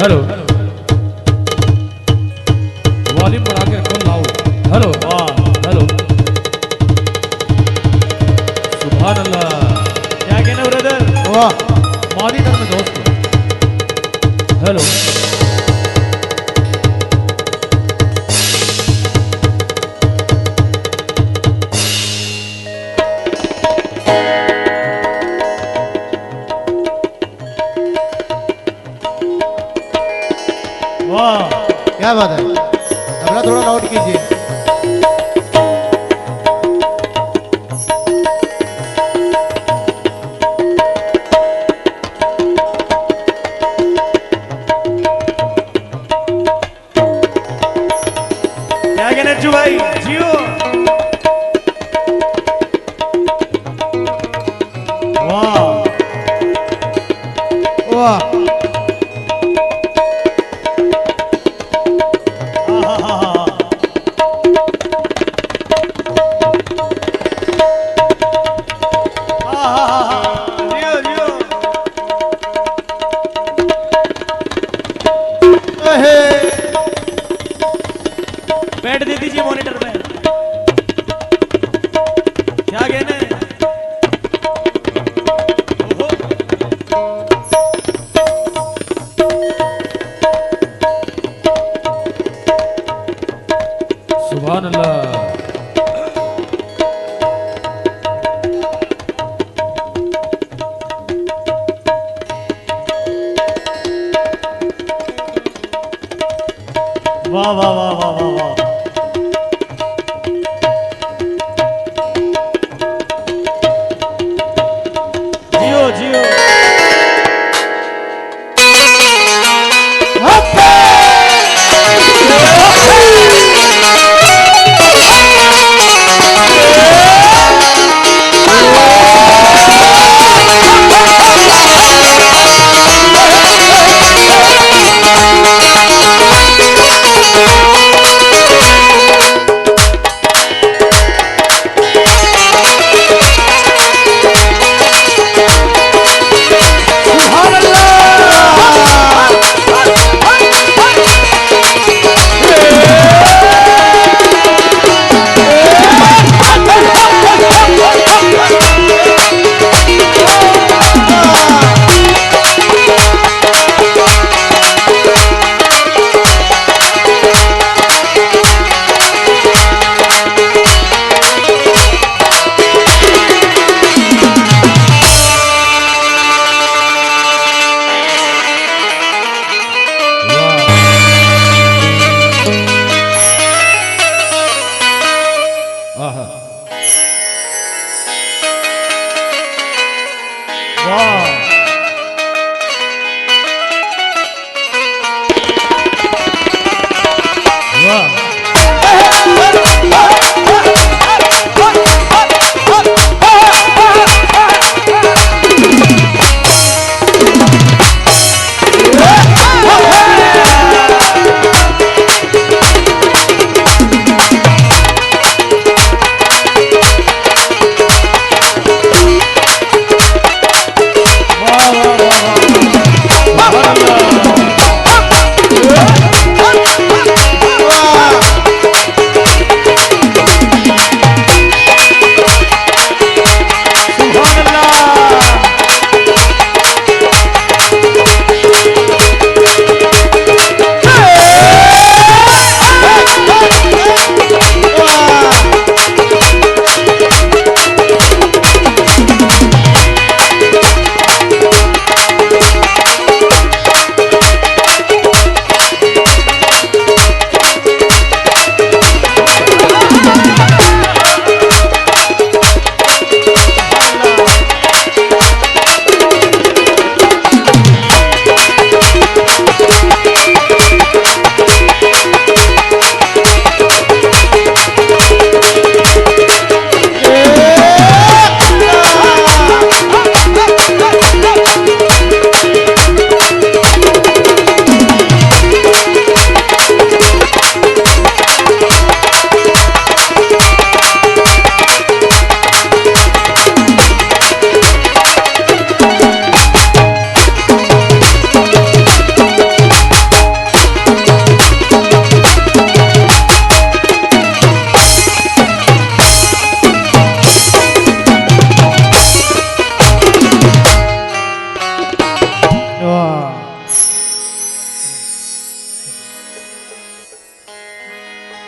Hello volume बढ़ा के रखो लाउड। हेलो हेलो सुभान अल्लाह। क्या कहना ब्रदर? वाह मॉनिटर में दोस्त। हेलो वाह क्या बात है। अगला थोड़ा नोट कीजिए। क्या कहना चू भाई जियो। वाह वाह बैठ दे दीजिए मॉनिटर में। क्या कहने? सुभान अल्लाह। वाह वाह वाह वाह वाह वाह। जियो जियो।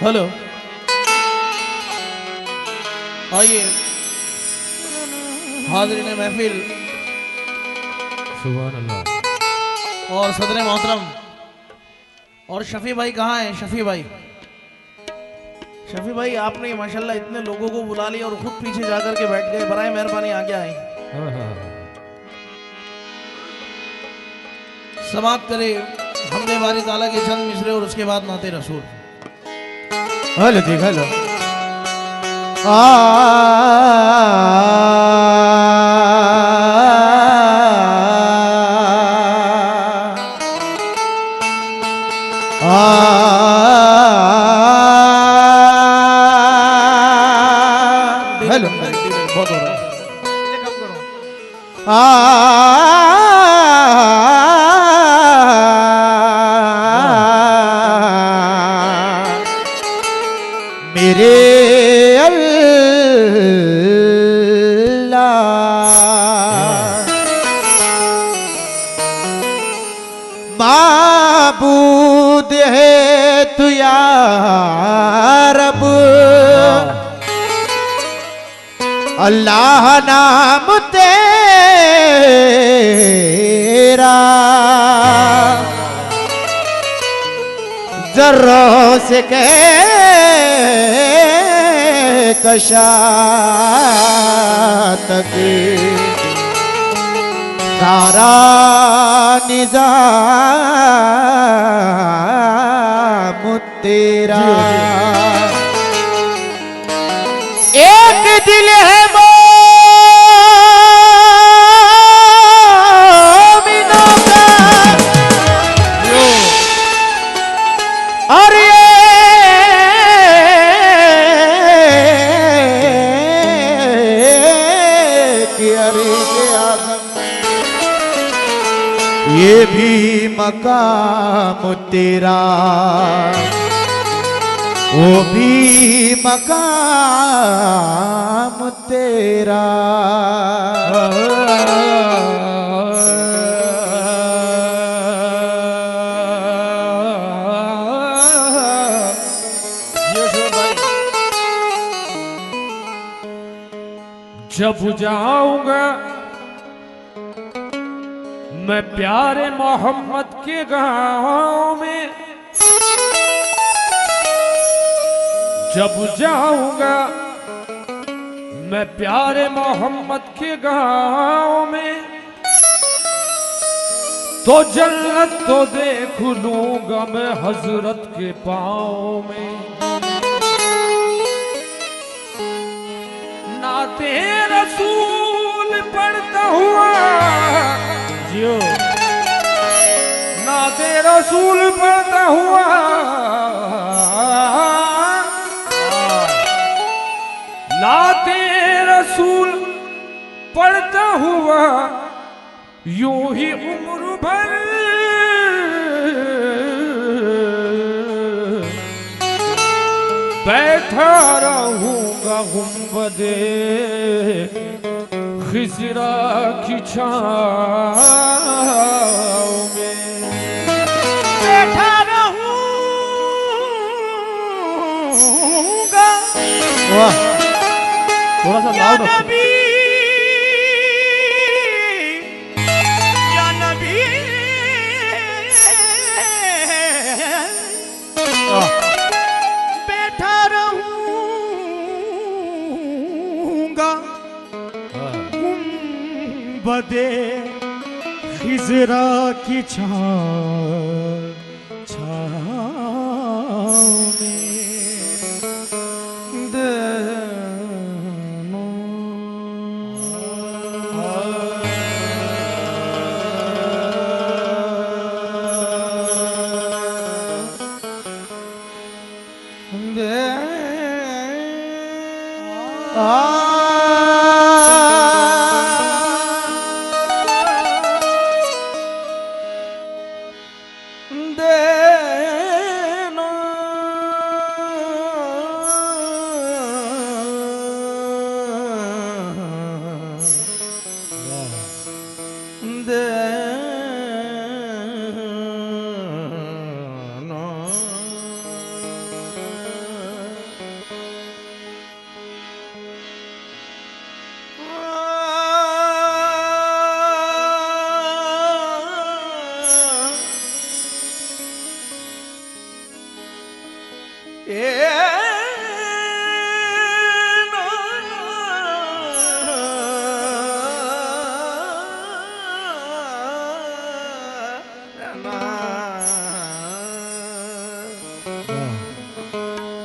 हेलो, आइए हाज़रीन महफिल सुभान अल्लाह। और सदर मोहतरम और शफी भाई कहाँ हैं? शफी भाई, शफी भाई आपने माशाल्लाह इतने लोगों को बुला लिया और खुद पीछे जाकर के बैठ गए, बराए मेहरबानी आगे आए, हाँ, हाँ, समाप्त करे हमने बारी ताला के चंद मिसरे और उसके बाद नाते रसूल। हेलो जी हेलो। हेलो बहुत हो रहा है। मेरे अल्लाह माबूद है तू या रब, अल्लाह नाम तेरा जर्रों से कशा तक सारा निजाम तेरा। एक दिल है मोमिनों का और ये भी मकाम तेरा, वो भी मकाम तेरा। जब जाऊंगा मैं प्यारे मोहम्मद के गाँव में, जब जाऊंगा मैं प्यारे मोहम्मद के गाँव में, तो जन्नत तो देख लूंगा मैं हजरत के पाँव में। नाते रसूल पढ़ता हुआ जियो नाते रसूल पढ़ता हुआ नाते रसूल पढ़ता हुआ यूं ही उम्र भर बैठा रहूंगा गुंबदे खिजरा की छाँव में, बैठा रहूंगा वाह थोड़ा सा या लाउड नबी, या नबी, बैठा रहूंगा गुंबदे खिजरा की छाँव में।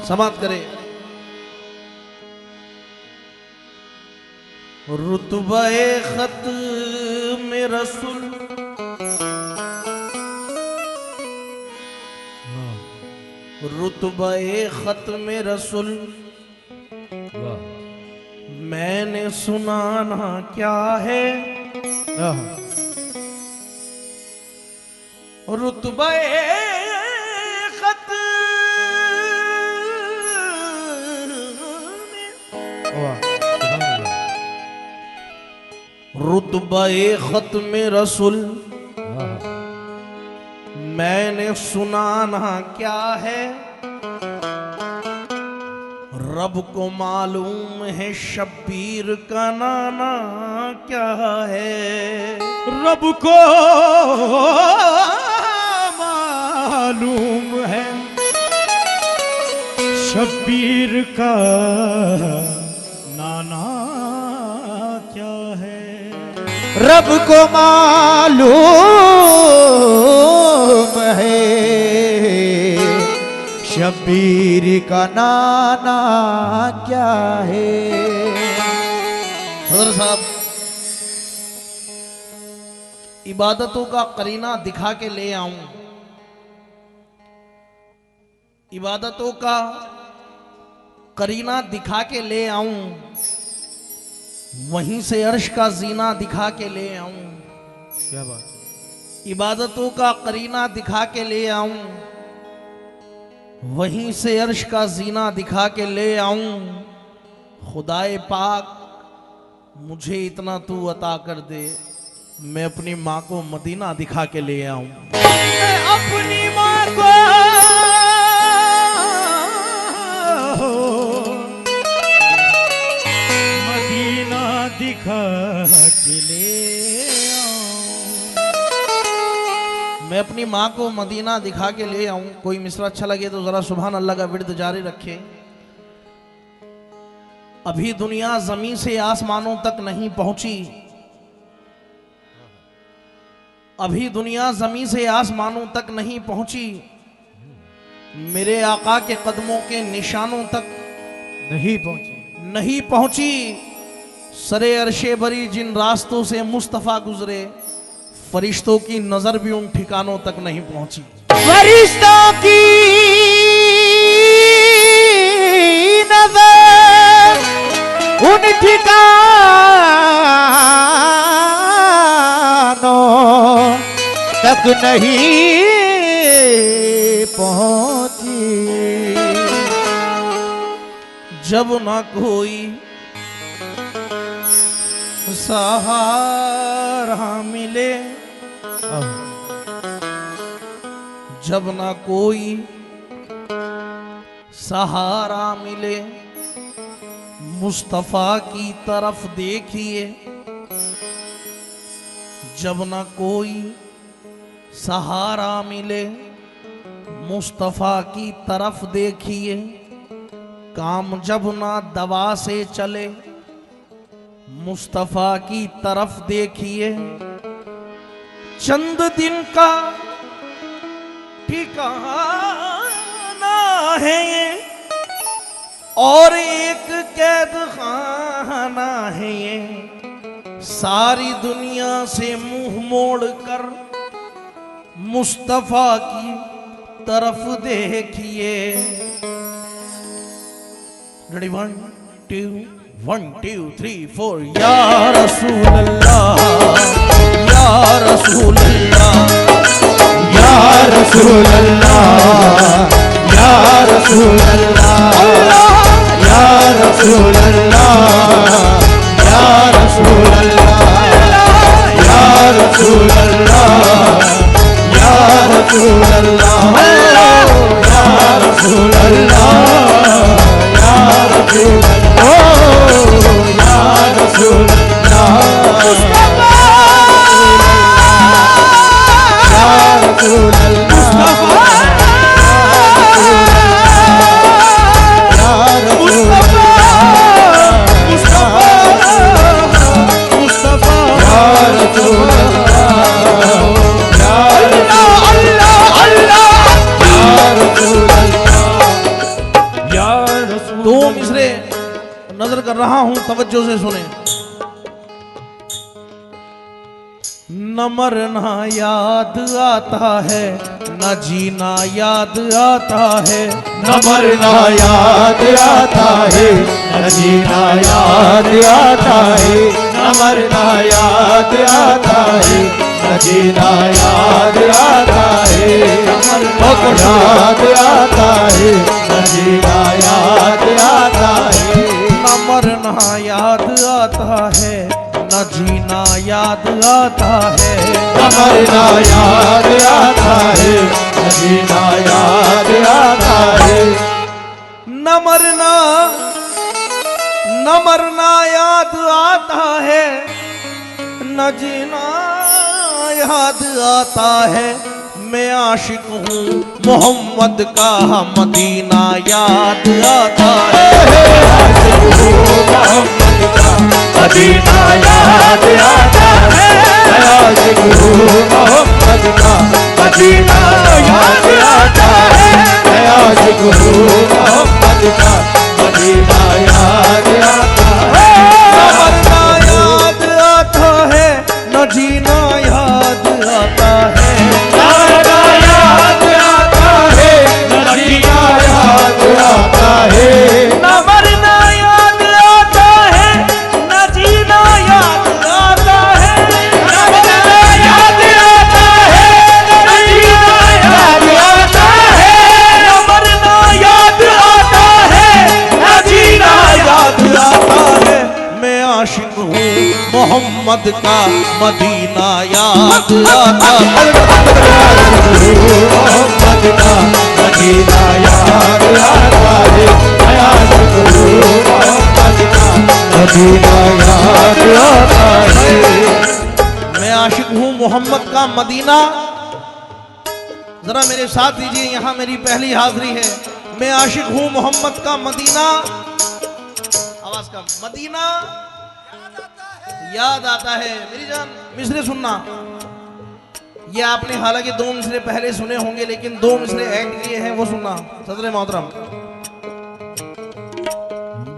समाप्त करे। रुतबे खत में रसूल, रुतबे खत में रसूल, मैंने सुना ना क्या है। रुतबे खत रुतबे खत में रसूल, मैंने सुना ना क्या है। रब को मालूम है शब्बीर का नाना क्या है। रब को मालूम है शब्बीर का नाना क्या है। रब को मालूम है शब्बीर का नाना क्या है। सदर साहब, इबादतों का करीना दिखा के ले आऊं, इबादतों का करीना दिखा के ले आऊं, वहीं से अर्श का जीना दिखा के ले आऊं। क्या बात। इबादतों का करीना दिखा के ले आऊं, वहीं से अर्श का जीना दिखा के ले आऊं। खुदाए पाक मुझे इतना तू अता कर दे, मैं अपनी माँ को मदीना दिखा के ले आऊं। मैं अपनी माँ को मदीना दिखा के ले मैं अपनी माँ को मदीना दिखा के ले आऊं। कोई मिसरा अच्छा लगे तो जरा सुभान अल्लाह का विर्द जारी रखे। अभी दुनिया जमीन से आसमानों तक नहीं पहुंची, अभी दुनिया जमीन से आसमानों तक नहीं पहुंची, मेरे आका के कदमों के निशानों तक नहीं पहुंची। सरे अरशे बरी जिन रास्तों से मुस्तफा गुजरे, फरिश्तों की नजर भी उन ठिकानों तक नहीं पहुंची। फरिश्तों की नजर उन ठिकानों तक नहीं पहुंची। जब ना कोई सहारा मिले, जब ना कोई सहारा मिले, मुस्तफा की तरफ देखिए। जब ना कोई सहारा मिले, मुस्तफा की तरफ देखिए। काम जब ना दवा से चले, मुस्तफा की तरफ देखिए। चंद दिन का ठिकाना है ये, और एक कैद खाना है ये। सारी दुनिया से मुंह मोड़ कर मुस्तफा की तरफ देखिए। रेडी 1 2 1 2 3 4। या रसूल अल्लाह, या रसूल अल्लाह, या रसूल अल्लाह, या रसूल अल्लाह, या रसूल अल्लाह, या रसूल अल्लाह, या रसूल अल्लाह, या रसूल अल्लाह, या रसूल अल्लाह, या रसूल अल्लाह, या रसूल अल्लाह, रहा हूं, तवज्जो से सुने। न मरना याद आता है, न जीना याद आता है, न मरना याद आता है, न जीना याद आता है, न मरना याद आता है, न जीना याद आता है, याद आता है, न जीना याद आता है, न मरना याद आता है, न जीना याद आता है, न मरना याद आता है, न जीना याद आता है, न मरना याद आता है, न जीना याद आता है। मैं आशिक हूँ मोहम्मद का, मदीना याद आता है। मदीना याद आता है, आशिक हूँ मोहम्मद का, मदीना याद आता है, आशिक हूँ मोहम्मद का, मदीना याद आता है। न मरना याद आता है, न जीना याद आता है, न मरना याद आता है, न जीना याद आता है, न मरना याद आता है, न जीना याद आता है, न मरना याद आता है, न जीना याद आता है, न मरना याद आता है, न जीना याद आता है। मैं आशिक हूँ मोहम्मद का, मदीना याद आता है। मोहम्मद का, मदीना याद आता है, आशिक हूँ मोहम्मद का, मदीना याद आता है। मैं आशिक हूँ मोहम्मद का, मदीना। जरा मेरे साथ दीजिए, यहाँ मेरी पहली हाजिरी है। मैं आशिक हूँ मोहम्मद का, मदीना। आवाज का मदीना याद आता है। मेरी जान मिसरे सुनना, ये आपने हालांकि 2 मिसरे पहले सुने होंगे, लेकिन 2 मिसरे ऐड किए हैं, वो सुनना। सदर मोहतरम।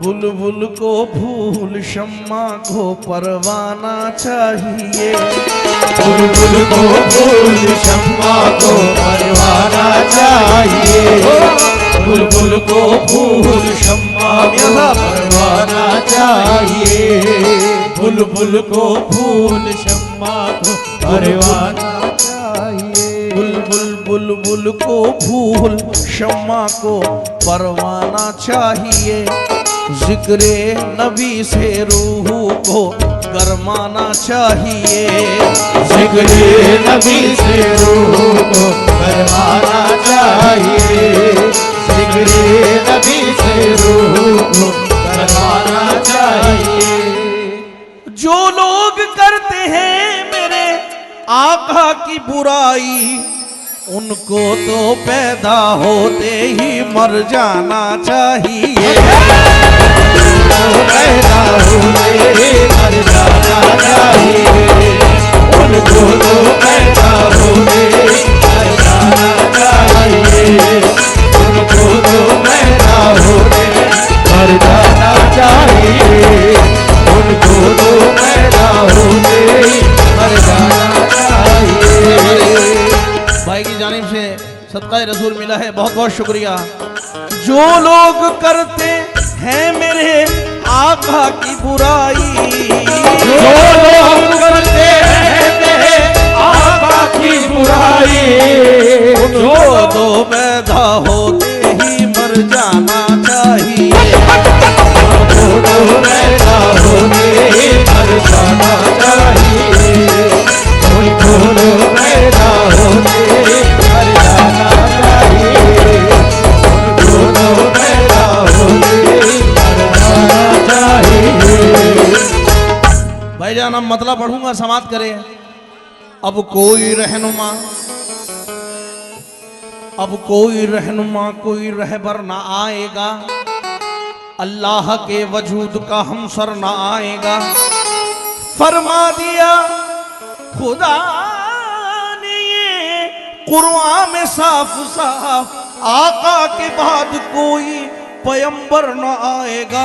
बुलबुल को फूल, शम्मा को परवाना चाहिए, बुलबुल को फूल, शम्मा को परवाना चाहिए, बुलबुल को फूल, शम्मा को परवाना चाहिए, बुलबुल को फूल, शम्मा को परवाना चाहिए, बुलबुल को फूल, शम्मा को परवाना चाहिए। जिक्रे नबी से रूह को गरमाना चाहिए, जिक्रे नबी से रूह को गरमाना चाहिए, जिक्रे नबी से रूह को गरमाना चाहिए। जो लोग करते हैं मेरे आका की बुराई, उनको तो पैदा होते ही मर जाना चाहिए। पैदा होते मर जाना चाहिए, उनको तो पैदा होते मर जाना चाहिए, उनको तो पैदा होते मर जाना चाहिए, उनको तो पैदा होते मर जाना चाहिए। भाई की जानिब से सदका रसूल मिला है, बहुत बहुत शुक्रिया। जो लोग करते हैं मेरे आका की बुराई, जो लोग करते हैं मेरे आका की बुराई, उनको तो पैदा होते ही मर जाना चाहिए, उनको तो पैदा होते ही मर जाना चाहिए, उनको तो पैदा होते ही मर जाना चाहिए, उनको तो पैदा होते ही मर जाना चाहिए। भाईजान हम मतलब पढ़ूंगा, समाप्त करें। अब कोई रहनुमा, अब कोई रहनुमा, कोई रहबर ना आएगा, अल्लाह के वजूद का हमसर ना आएगा। फरमा दिया खुदा ने ये कुरान में साफ साफ, आका के बाद कोई पैगंबर न आएगा।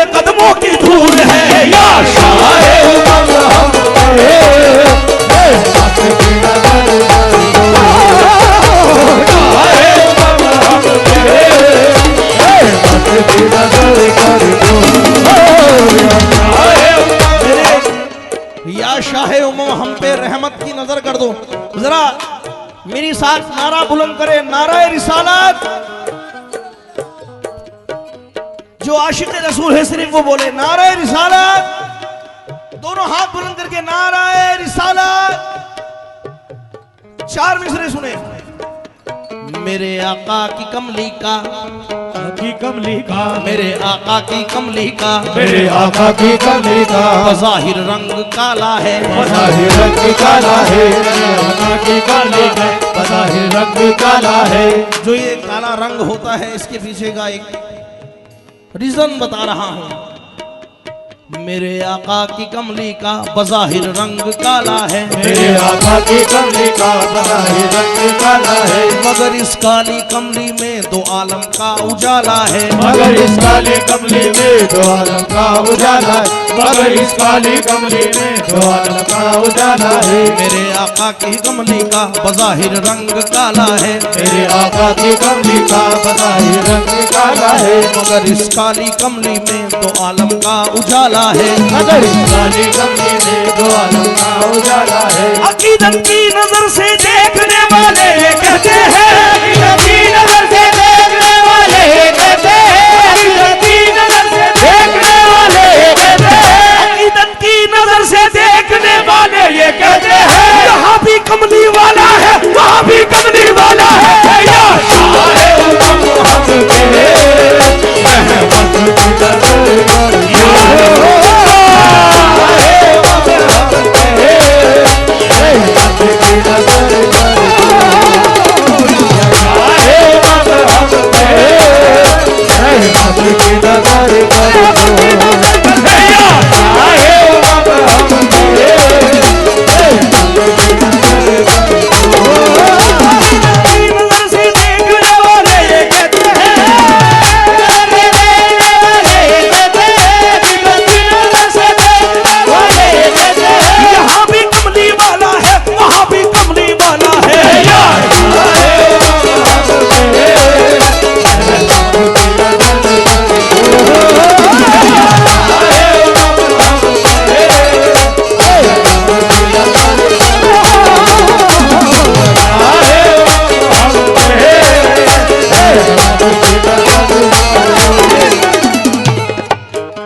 तेरे कदमों की धूल है या शाहे उमंग हम पे रहमत की नजर कर दो। शाहे उमंग हम पे रहमत की नजर कर दो। या शाहे उमंग हम पे रहमत की नजर कर दो। जरा मेरी साथ नारा बुलंद करे, नारा रिसालत। जो आशिक रसूल है सिर्फ वो बोले नारा रिसालत। दोनों हाथ बुलंद करके नारा रिसालत। 4 मिसरे सुने। मेरे आका की कमली का, कमली का, मेरे आका की कमली का, मेरे आका की कमली का बज़ाहिर रंग काला है, बज़ाहिर रंग काला है। मेरे आका की कमली का बज़ाहिर रंग काला है। जो ये काला रंग होता है इसके पीछे का एक रीजन बता रहा हूं। मेरे आका की कमली का बज़ाहिर रंग काला है, मेरे आका की कमली का बज़ाहिर रंग काला है। मगर इस काली कमली में 2 आलम का उजाला है, मगर इस काली कमली में 2 आलम का उजाला है। मगर इस काली कमली में 2 आलम का उजाला है। मेरे आका की कमली का बज़ाहिर रंग काला है, मेरे आका की कमली का बज़ाहिर रंग काला है। मगर इस काली कमली में 2 आलम का उजाला है, मगर इस काली कमली में 2 आलम का उजाला है। अकीदत की नजर से देखने वाले ये कहते हैं, अकीदत की नजर से देखने वाले ये कहते हैं, अकीदत की नजर से देखने वाले ये कहते हैं, अकीदत की नजर से देखने वाले ये कहते हैं, यहाँ भी कमली वाला है वहाँ भी कमली वाला है। या शाहे उमंग हम पे रहमत की नजर कर दो।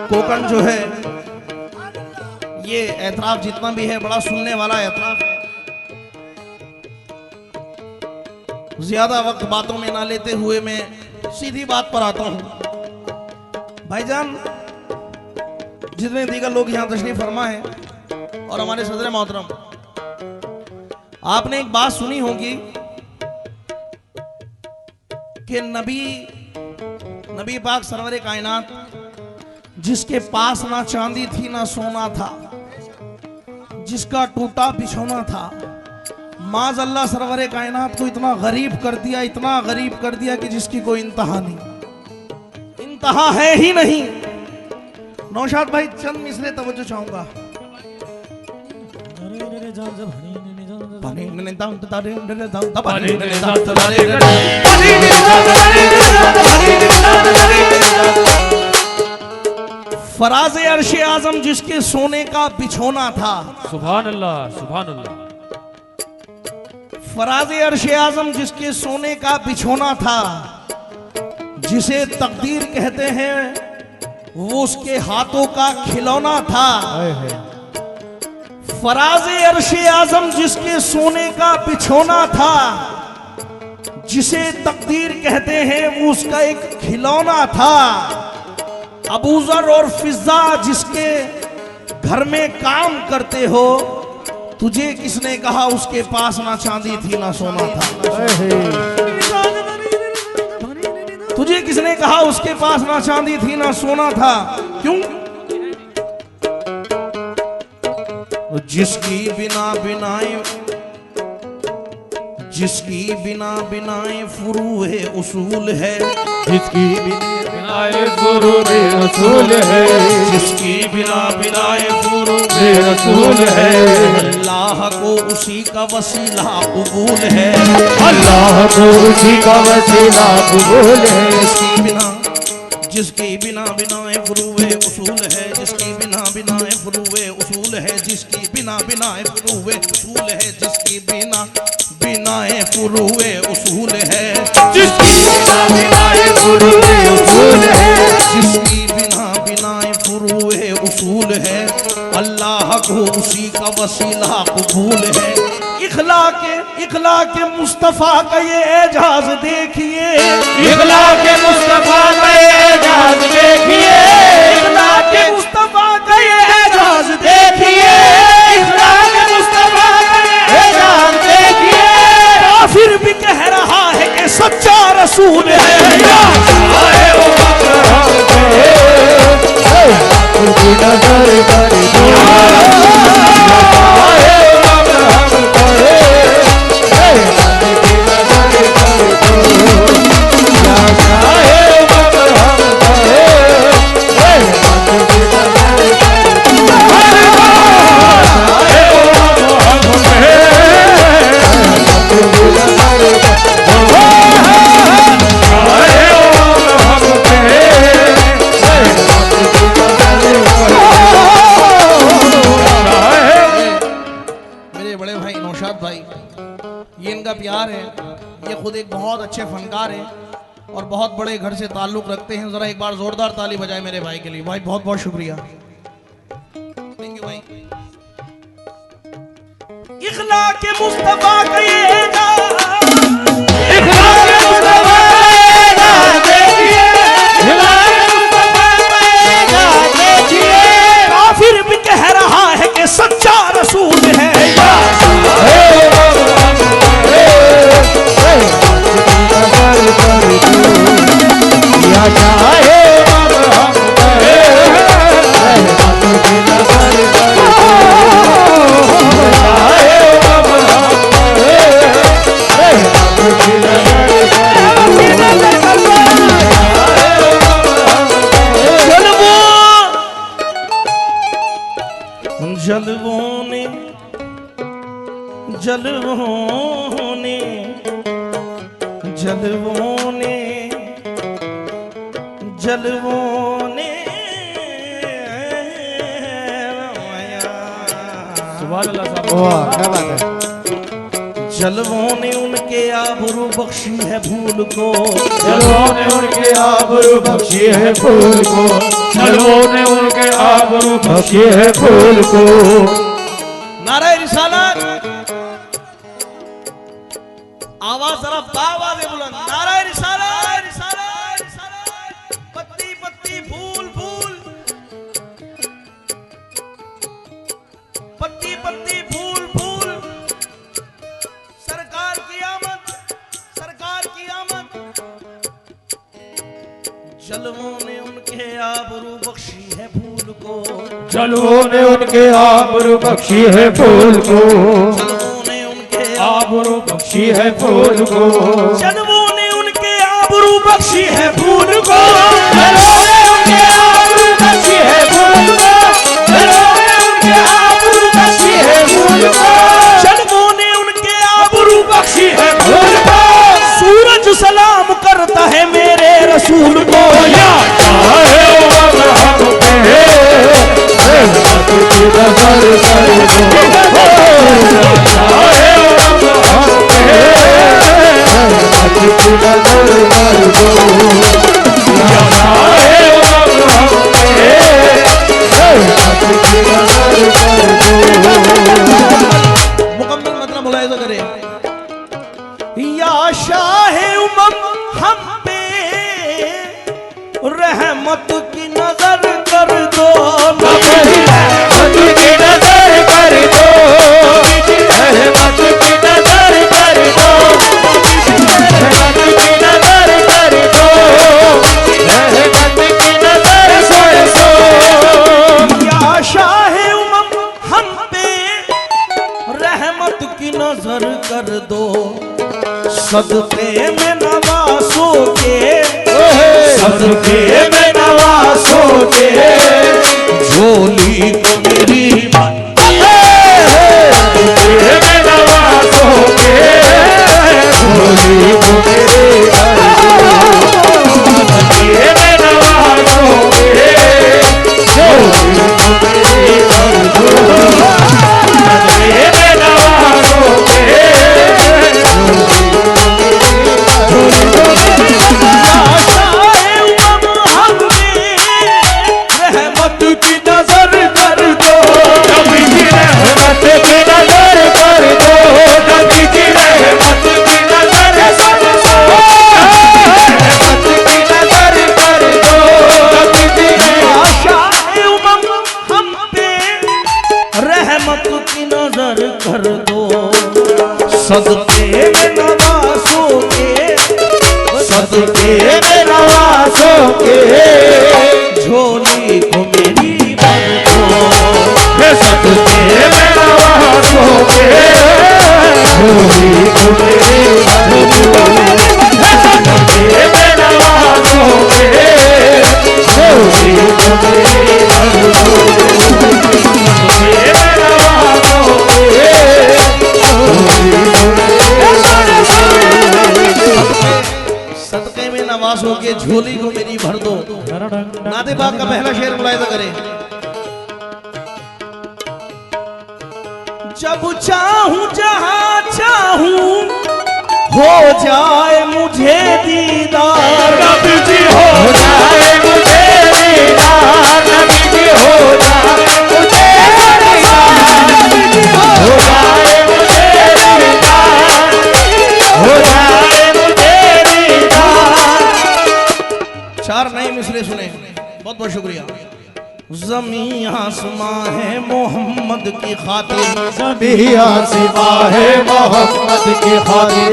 कोकण जो है ये एतराफ जितना भी है बड़ा सुनने वाला एतराफ है। ज्यादा वक्त बातों में ना लेते हुए मैं सीधी बात पर आता हूं। भाईजान जितने दीगर लोग यहां तशरीफ फरमा है और हमारे सदर मोहतरम, आपने एक बात सुनी होगी कि नबी पाक सरवर कायनात जिसके पास ना चांदी थी ना सोना था, जिसका टूटा बिछोना था, माज अल्लाह सरवर कायनात को इतना गरीब कर दिया, इतना गरीब कर दिया कि जिसकी कोई इंतहा नहीं, इंतहा है ही नहीं। नौशाद भाई चंद मिसरे तवज्जो चाहूंगा। फराज अर्श आजम जिसके सोने का बिछोना था, सुभान अल्लाह, सुभान अल्लाह। फराज अर्श आजम जिसके सोने का बिछोना था, जिसे तकदीर कहते हैं, वो उसके हाथों का खिलौना था। फराज अर्श आजम जिसके सोने का बिछोना था, जिसे तकदीर कहते हैं, वो उसका एक खिलौना था। अबूजर और फिजा जिसके घर में काम करते हो, तुझे किसने कहा उसके पास ना चांदी थी ना सोना था? तुझे किसने कहा उसके पास ना चांदी थी ना सोना था? क्यों? जिसकी बिना बिनाए फुरूहे उसूल है, जिसकी बिना बिनाए फुरूद रसूल है, जिसकी बिना बिनाए फुरूद रसूल है, अल्लाह को उसी का वसीला कबूल है, अल्लाह को उसी का वसीला कबूल है। जिसकी बिना बिनाए फुरूए उसूल है, जिसकी बिना बिनाए फुरूए उसूल है, जिसकी बिना बिनाए फुरूए उसूल है, जिसकी बिना बिनाए फुरूए उसूल है, जिसकी बिना बिनाए फुरूए उसूल है, जिसकी बिना बिनाए फुरूए उसूल है, अल्लाह को उसी का वसीला कबूल है। इखला के मुस्तफा का ये एजाज देखिए, इखला के मुस्तफा का ये एजाज देखिए, इखला के मुस्तफा का ये एजाज देखिए, इखला के मुस्तफा का ये एजाज देखिए। काफिर भी कह रहा है कि सच्चा रसूल है, आए वो मकरम पे, उनकी नजर कर दो, आए वो मकरम पे, उनकी नजर कर दो, या आए वो मकरम पे, उनकी नजर कर दो, आए वो मकरम पे, उनकी नजर कर दो, आए वो मकरम पे, मेरे बड़े भाई नौशाद भाई, ये इनका प्यार है। ये खुद एक बहुत अच्छे फनकार हैं और बहुत बड़े घर से ताल्लुक रखते हैं। जरा एक बार जोरदार ताली बजाए मेरे भाई के लिए। भाई बहुत बहुत शुक्रिया, थैंक यू भाई। इखला के मुस्तफा का ये इखला के मुस्तफा का एजाज देखिए, इखला के मुस्तफा का एजाज देखिए। काफिर भी कह रहा है कि सच्चा रसूल है, या चाहे हम कहे, उनकी नजर कर दो, चाहे हम कहे, उनकी नजर कर दो, जलवों ने जलवों ने जलवों ने जलवों ने सुभान अल्लाह साहब। वाह क्या बात है। जलवों ने उनके आबरू बख्शी है भूल को, जलवों ने उनके आबरू बख्शी है फूल को, जलवों ने उनके आबरू बख्शी है फूल को। नारे रिसालत, आवाज जरा आवाज है बुलंद, नारे रिसालत, रिसालत, रिसालत। पत्ती पत्ती फूल फूल, पत्ती पत्ती फूल फूल, सरकार की आमद, सरकार की आमद। जलवों ने उनके आबरू बख्शी है फूल को, जलवों ने उनके आबरू बख्शी है फूल को, जलवों ने उनके आबरू बख्शी है फूल को, जलवों ने उनके आबरू बख्शी है फूल को, जलवों ने उनके आबरू बख्शी है फूल को, जलवों ने उनके आबरू बख्शी है फूल को, जलवों ने उनके आबरू बख्शी है फूल को। सूरज सलाम करता है मेरे रसूल को, या चाहे वो हम कहे, उनकी नजर कर दो, चाहे वो हम कहे, उनकी नजर कर दो, चाहे वो हम कहे, उनकी नजर कर दो। मुकम्मल मतलब मुलाहिजा करें। या शाह उमम हम पे रहमत की नजर कर दो, रहमत की नजर कर दो, रहमत की नजर कर दो, रहमत की नजर कर दो, रहमत की नजर कर दो। या शाह उमम हम पे रहमत की नजर कर दो, सदके में नवासों के, सदके में नवासों के झोली को मेरी सदके में नवासों के झोली को मेरे सदके में नवासों के झोली को मेरे सदके में नवासों के रहमत की नजर कर दो नबी जी, रहमत की नजर कर दो नबी जी, रहमत की नजर कर दो, रहमत की नजर कर दो नबी जी, आशाए उमम हम पे रहमत की नजर कर दो, सदके में नवासों के, सदके में नवासों के झोली को मेरी भर दो, सदके में नवासों के झोली को मेरे भर दो, सदके में नवासों के झोली को मेरे भर दो, सदके में नवासों के झोली को मेरे भर दो। सदके में नवासों के झोली को मेरी भर दो। नाते बाग का पहला शेर मुलाहिजा करें। जब चाहूं जहां चाहूं हो जाए मुझे दीदार, नबी जी हो जाए मुझे दीदार, नबी जी हो जाए मुझे दीदार, हो जाए मुझे दीदार, हो जाए मुझे दीदार। चार नए मिसरे सुने, बहुत बहुत शुक्रिया। ज़मीं आसमां है मोहम्मद की खातिर, ज़मीं आसमां है मोहम्मद की खातिर,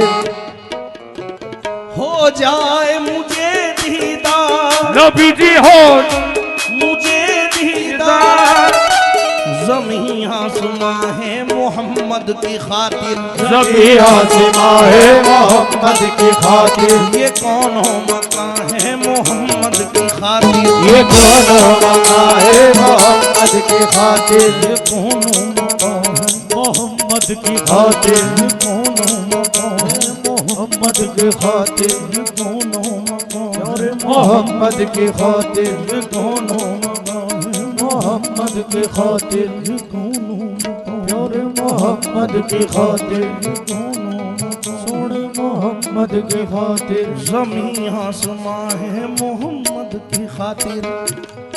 हो जाए मुझे दीदार, नबी जी हो मुझे दीदार। ज़मीं आसमां है मोहम्मद की खातिर, ज़मीं आसमां है मोहम्मद की खातिर, ये कौन हो मकान है मोहम्मद की खातिर, ये कौन मकान है मोहम्मद की खातिर, ये कौन मकान है मोहम्मद की खातिर, ये कौन मकान है मोहम्मद की खातिर, ये कौन मकान है मोहम्मद की खातिर, ये कौन मकान है मोहम्मद की खातिर, ये कौन मकान प्यारे मोहम्मद की खातिर, ये कौन मकान सोने मोहम्मद की खातिर, ज़मीं आसमां है मोहम्मद की खातिर,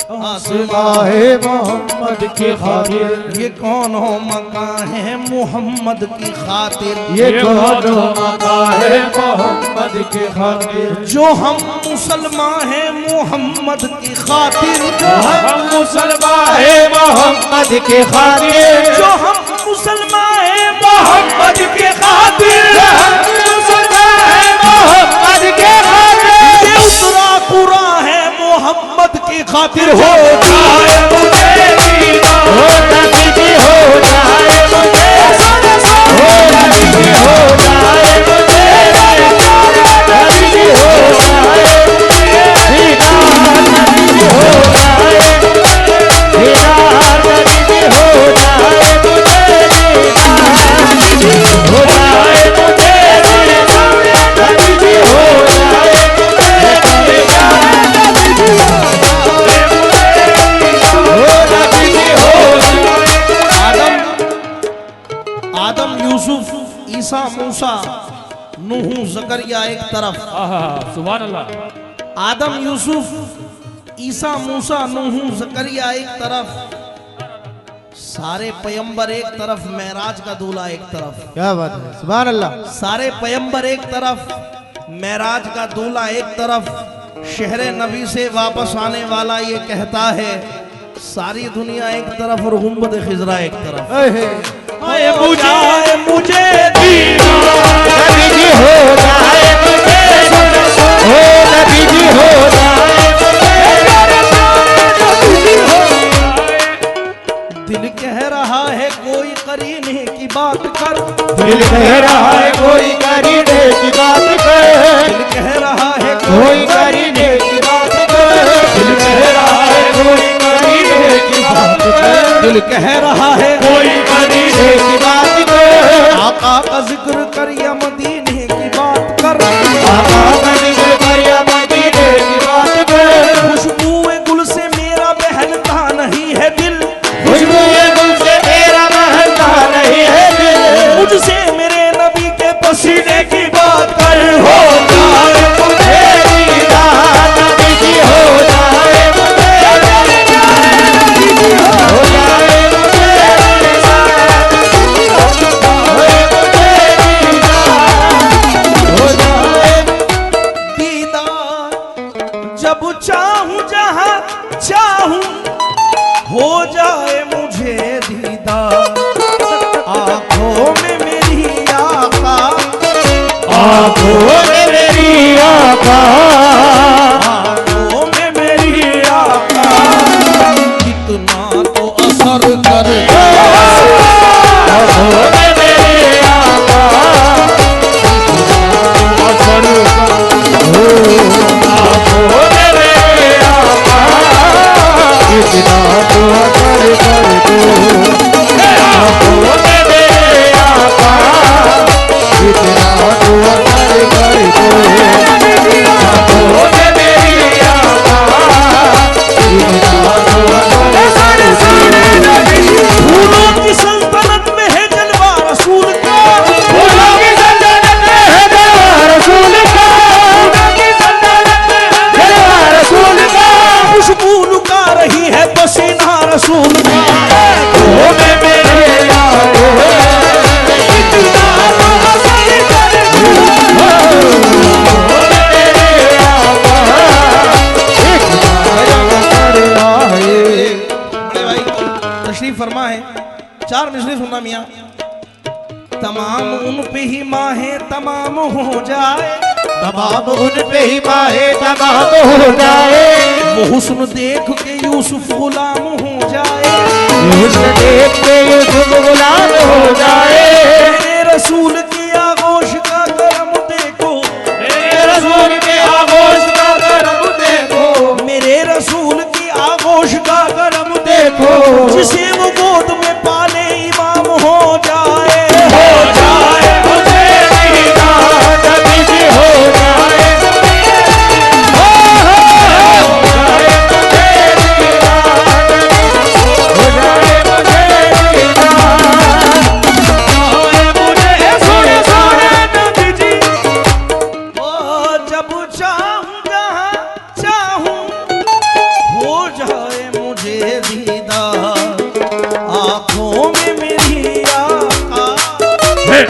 आसमां है मोहम्मद की खातिर, ये कौन हो मकान है मोहम्मद की खातिर, ये कौन मकान है मोहम्मद की खातिर, जो हम मुसलमान हैं मोहम्मद की खातिर, हम मुसलमान है मोहम्मद की खातिर, जो हम मुसलमान हैं मोहम्मद की खातिर, हम मुसलमान है मोहम्मद की खातिर, ये उतरा पूरा है मोहम्मद की खातिर, हो जाए मुझे दीदार, हो नबी जी हो जाए मुझे, हो नबी जी हो जाए मुझे, नबी जी हो जाए मुझे दीदार, नबी जी हो जाए दीदार, नबी जी हो जाए मुझे दीदार, हो जाए मुझे दीदार, नबी जी हो जाए मुझे दीदार। आदम यूसुफ ईसा मूसा नूह जकरिया एक तरफ, सुभान अल्लाह। आदम यूसुफ ईसा मूसा नूह जकरिया एक तरफ, सारे पैगंबर एक तरफ, मेराज का दूल्हा एक तरफ, क्या बात है, सुभान अल्लाह। सारे पैगंबर एक तरफ, मेराज का दूल्हा एक तरफ, शहर नबी से वापस आने वाला ये कहता है सारी दुनिया एक तरफ और गुंबद खिजरा एक तरफ। मुझे दीदार, नबी जी हो जाए मुझे, हो नबी जी हो जाए मुझे, दिल कह रहा है कोई करीने की बात कर, दिल कह रहा है कोई करीने की बात कर, दिल कह रहा है कोई करीने की बात दिल कह रहा है कोई मदीने की बात कर, आका का जिक्र कर या मदीने की बात कर, आका का जिक्र कर या मदीने की बात कर। खुशबुए गुल से मेरा बहलता नहीं है दिल, खुशबुए गुल से मेरा बहलता नहीं है दिल, मुझसे मेरे नबी के पसीने की बात कर। हो जाए मुझे दीदार नबी की, हो जाए मुझे दीदार नबी की, हो जाए मुझे दीदार जब चाहूं जहां चाहूं हो जाए मुझे दीदार, आंखों में मेरी आका, आंखों में मेरी आका, आंखों में मेरी आका, कितना तो असर कर आंखों में मेरी आका, असर आंखों में मेरी आका, कितना तो असर कर दो, आंखों में मेरी आका, कितना तो असर कर दो, आंखों में मेरी आका, कितना तो असर कर दो। फूलों की सल्तनत में है जलवा रसूल का, फूलों की सल्तनत में है जलवा रसूल का, फूलों की सल्तनत में है जलवा रसूल का, खुशबू लुका रही है पसीना रसूल का, आंखों में मेरे आका, कितना तो असर कर दो, आंखों में मेरे आका, कितना तो असर आए। बड़े भाई तशरीफ फरमा है, चार मिसरे सुनना मियाँ। तमाम उन पे ही माहे तमाम हो जाए, तमाम उन पे ही माहे तमाम हो जाए, वो हुस्न देख के यूसुफ गुलाम हो जाए, हुस्न देख के यूसुफ गुलाम हो जाए, मेरे रसूल की आगोश का करम देखो, मेरे रसूल के आगोश का करम देखो, मेरे रसूल की आगोश का करम देखो, जिसे वो गोद में पाले इमाम हो जाए, हो जाए मुझे दीदार नबी की, हो जाए हो जाए मुझे दीदार नबी की, हो जाए मुझे दीदार, हो मुझे सोने सोने नबी जी। ओ जब चाहूं जहां चाहूं हो जाए मुझे दीदार, आंखों में मेरी आका,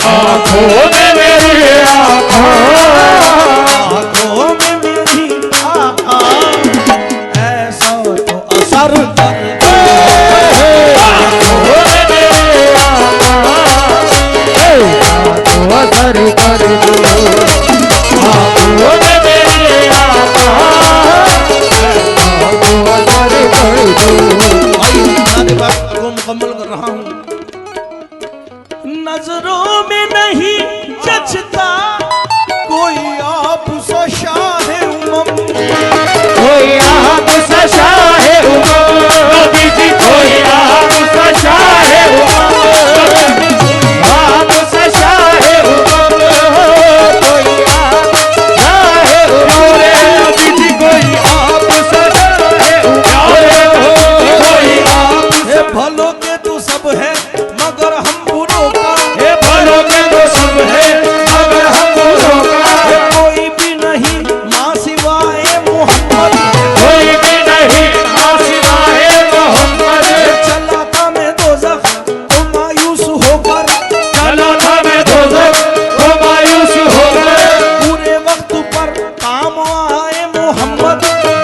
आंखों में मेरी आका, आंखों में मेरी आका, ऐसा तो असर कर दो, आंखों में मेरी आका, तो असर कर दो, आंखों में मेरी आका, तो असर कर दो। भाई नारे बात को मुकम्मल कर रहा हूँ। नजरों में नहीं जचता कोई आप सा शाह उमम, कोई आप सा शाह उमम, नबी जी कोई आप सा शाह उमम, आप सा शाह उमम, कोई आप शाह उमम, नबी जी कोई आप सा शाह उमम, कोई आप हे भलो के तू सब है मगर हम बुरों का, हे भलों के तो सब है मगर हम बुरों का, कोई भी नहीं माँ सिवाय मोहम्मद, कोई भी नहीं माँ सिवाय मोहम्मद, चला था मैं दोज़ख तो मायूस होकर, चला था मैं दोज़ख तो मायूस होकर, पूरे वक्त पर काम आए मोहम्मद,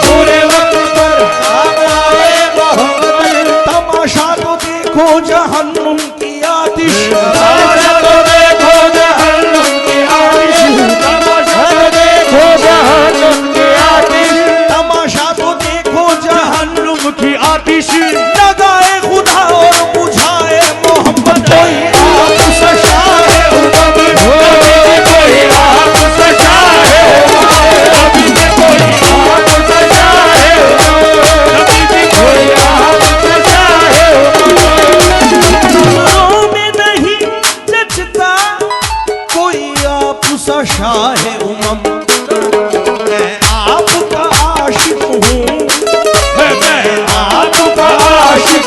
पूरे वक्त पर काम आए मोहम्मद, तमाशा तो देखो जहन्नुम की आतिश, तमाशा तो देखो जहन्नुम की आतिश, तमाशा तो देखो जहन्नुम की आतिश, तमाशा तो देखो जहन्नुम की आतिश, लगाए खुदा और बुझाए मोहम्मद, कोई आप सा शाह उमम, नबी जी कोई आप सा शाह उमम, नबी जी कोई आप सा शाह उमम, नबी जी कोई आप सा शाह उमम,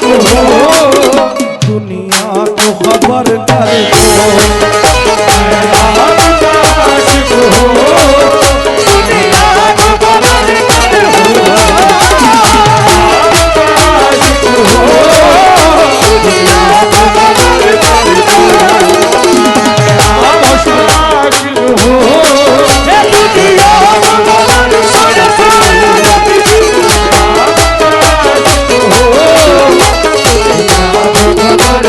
आशिक हो, दुनिया को खबर कर दो। मैं आपका आशिक हो, दुनिया को खबर कर दो। आपका आशिक हो, दुनिया को खबर कर दो। मैं आपका आशिक हो, दुनिया को खबर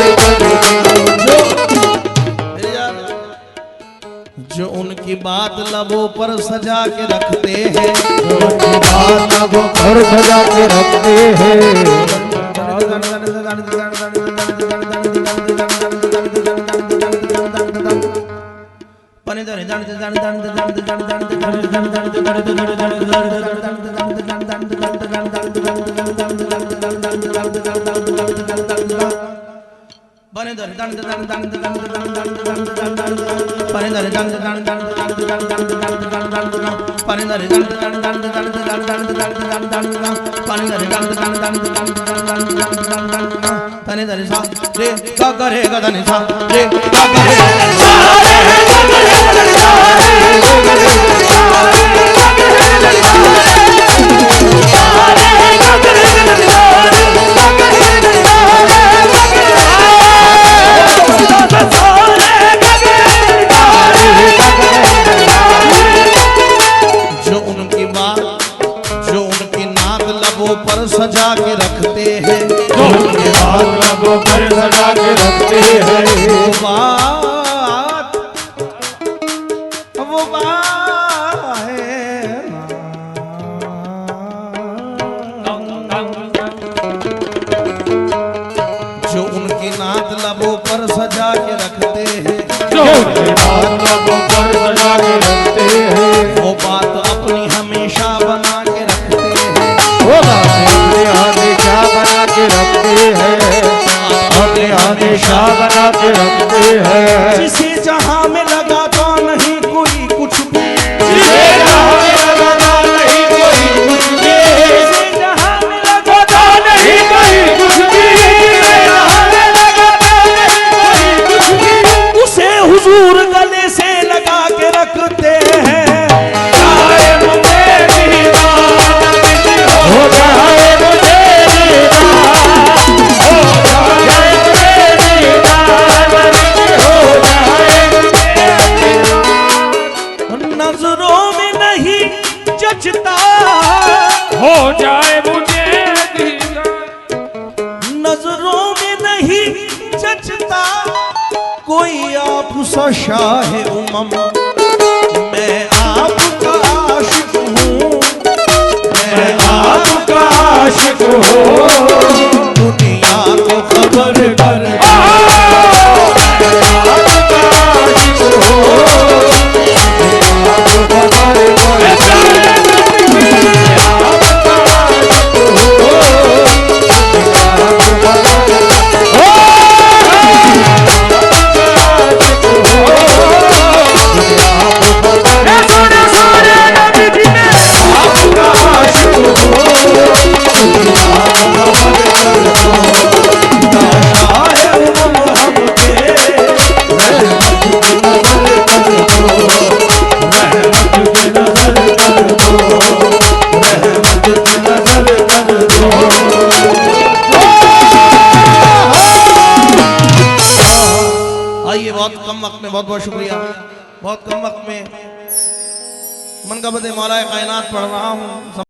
जो उनकी बात लबों पर सजा के रखते हैं, जो उनकी बात लबों पर सजा के रखते हैं। पर सजा के रखते हैं, जो उनके बात लबों पर सजा के रखते हैं। वो बात है जो उनकी नात लबों पर सजा के रखते हैं, जो उनके बात लबों पर सजा के रखते हैं। वो बात अपनी हमेशा बना के रखते हैं। वो बातें अपने हमेशा बना के रखते हैं, अपने हमेशा बना के रखते हैं। जिसे जहां में लगा तो नहीं कोई कुछ भी, जिसे जहां में लगा नहीं कोई कुछ भी, जिसे जहां में लगा तो नहीं कोई कुछ भी, जहां में लगा तो नहीं कोई कुछ भी, उसे हुजूर गले से लगा के रखते हैं। चाहे मुझे दीवाना हो जाए, मुझे दीवाना हो जाए, मुझे दीवाना हो जाए। नजरों में नहीं जचता, हो जाए मुझे दीदार, नजरों में नहीं जचता कोई आप सा शाह उमम। मैं आपका आशिक हूँ, मैं आपका आशिक हो, दुनिया को खबर कर दो। आपका आशिक हो, दुनिया को खबर कर दो। आपका आशिक हो, दुनिया को खबर कर दो। आइए, बहुत कम वक्त में, बहुत बहुत शुक्रिया, बहुत कम वक्त में मनकबत मौलाए कायनात पढ़ रहा हूँ।